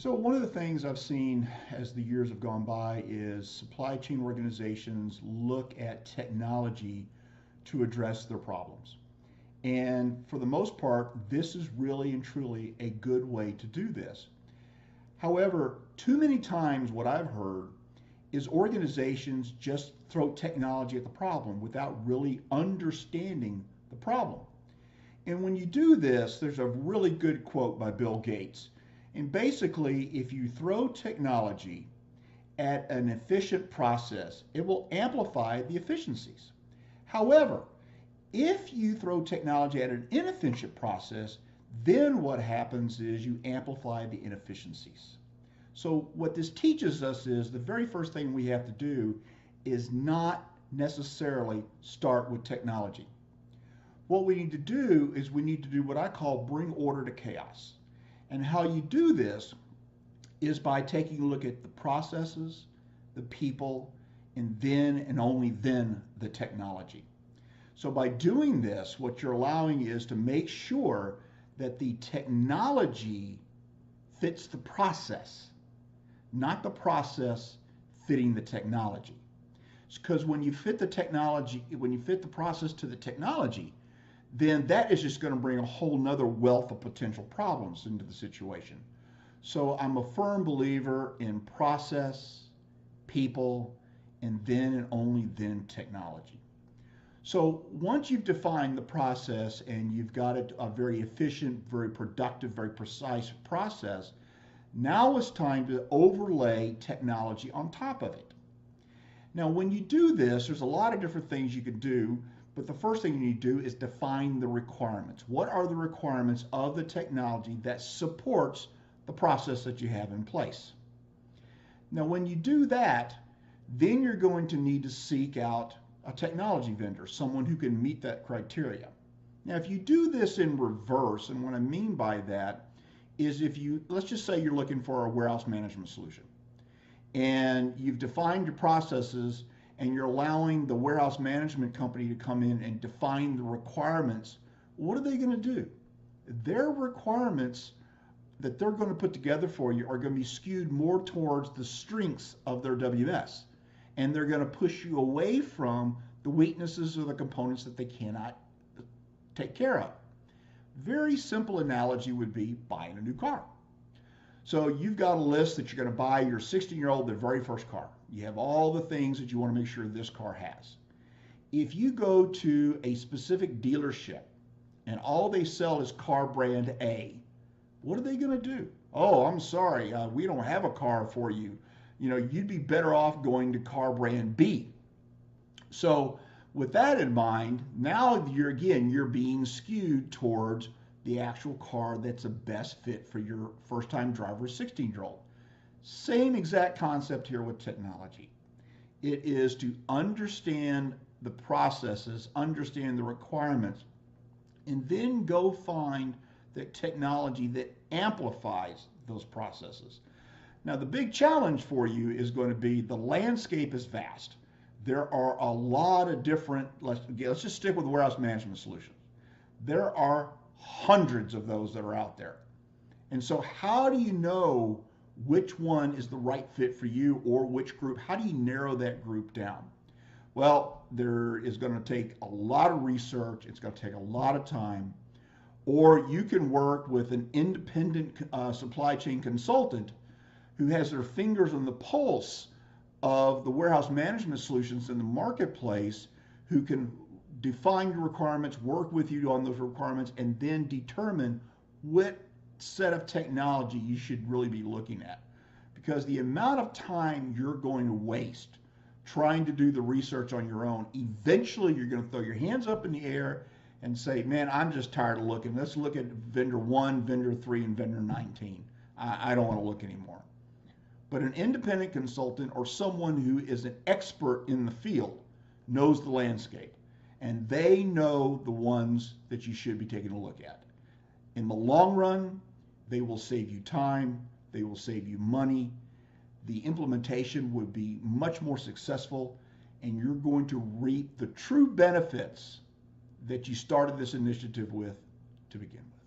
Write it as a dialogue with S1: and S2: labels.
S1: So one of the things I've seen as the years have gone by is supply chain organizations look at technology to address their problems. And for the most part, this is really and truly a good way to do this. However, too many times what I've heard is organizations just throw technology at the problem without really understanding the problem. And when you do this, there's a really good quote by Bill Gates. And basically, if you throw technology at an efficient process, it will amplify the efficiencies. However, if you throw technology at an inefficient process, then what happens is you amplify the inefficiencies. So what this teaches us is the very first thing we have to do is not necessarily start with technology. What we need to do is we need to do what I call bring order to chaos. And how you do this is by taking a look at the processes, the people, and then and only then the technology. So by doing this, what you're allowing is to make sure that the technology fits the process, not the process fitting the technology. Because when you fit the technology, when you fit the process to the technology, then that is just going to bring a whole nother wealth of potential problems into the situation. So I'm a firm believer in process, people, and then and only then technology. So once you've defined the process and you've got a very efficient, very productive, very precise process, now it's time to overlay technology on top of it. Now, when you do this, there's a lot of different things you can do, but the first thing you need to do is define the requirements. What are the requirements of the technology that supports the process that you have in place? Now, when you do that, then you're going to need to seek out a technology vendor, someone who can meet that criteria. Now, if you do this in reverse, and what I mean by that is if you, let's just say you're looking for a warehouse management solution, and you've defined your processes and you're allowing the warehouse management company to come in and define the requirements, what are they going to do? Their requirements that they're going to put together for you are going to be skewed more towards the strengths of their WMS. And they're going to push you away from the weaknesses or the components that they cannot take care of. Very simple analogy would be buying a new car. So you've got a list that you're going to buy your 16-year-old their very first car. You have all the things that you want to make sure this car has. If you go to a specific dealership and all they sell is car brand A, what are they going to do? Oh, I'm sorry, we don't have a car for you. You know, you'd be better off going to car brand B. So with that in mind, now you're being skewed towards the actual car that's the best fit for your first-time driver, 16-year-old. Same exact concept here with technology. It is to understand the processes, understand the requirements, and then go find the technology that amplifies those processes. Now, the big challenge for you is going to be the landscape is vast. There are a lot of different, let's just stick with warehouse management solutions. There are hundreds of those that are out there. And so how do you know which one is the right fit for you or which group? How do you narrow that group down? Well, there is going to take a lot of research. It's going to take a lot of time. Or you can work with an independent supply chain consultant who has their fingers on the pulse of the warehouse management solutions in the marketplace, who can define your requirements, work with you on those requirements, and then determine what set of technology you should really be looking at. Because the amount of time you're going to waste trying to do the research on your own, eventually you're going to throw your hands up in the air and say, man, I'm just tired of looking. Let's look at vendor 1, vendor 3, and vendor 19. I don't want to look anymore. But an independent consultant or someone who is an expert in the field knows the landscape, and they know the ones that you should be taking a look at. In the long run, they will save you time, they will save you money, the implementation would be much more successful, and you're going to reap the true benefits that you started this initiative with to begin with.